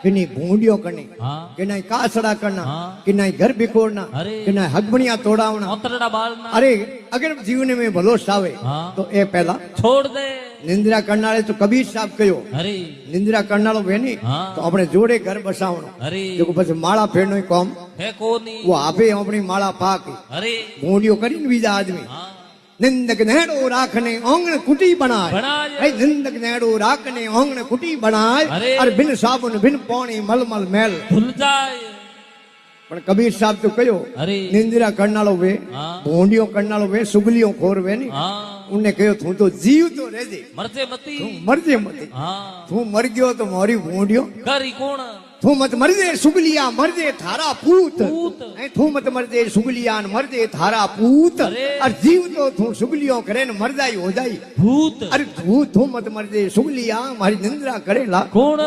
कि नहीं भूंडियो करनी कि नहीं कासड़ा करना कि नहीं घर बिकोड़ना कि नहीं हगबनिया तोड़ावना अरे अगर जीवन में भलोस आवे तो ए पहला छोड़ दे। निंद्रा करनाले तो कबीर साहब कहो निंद्रा करनालो वेनी तो अपने जोड़े घर बसावनो जो बस माला फेरनो काम है कोनी वो आपे अपनी माला पाके भूंडियो करीने बीजा आदमी निंदक नेड़ो राखने ओंगण कुटी बनाए निंदक नेड़ो राखने ओंगण कुटी बनाए और बिन साबुन बिन पानी मलमल मैल धुल जाए। पण कबीर साहब तो कहो निंद्रा करनालो वे भोंडियो करनालो वे सुगलियों खोर वे नी उन्हें कहो तू तो जीव तो रह दे मरजे मती तू मरजे मती तू मर गयो तो मोरी भोंडियो करी कोण तू मत मर दे सुगलिया मर दे थारा पूत तू मत मर दे सुगलिया मर दे थारा पूत और जीव तो तू सुगलियों करे न मर जाई हो जाई भूत। अरे तू मत मर दे सुगलिया मारी निंद्रा करेला कोण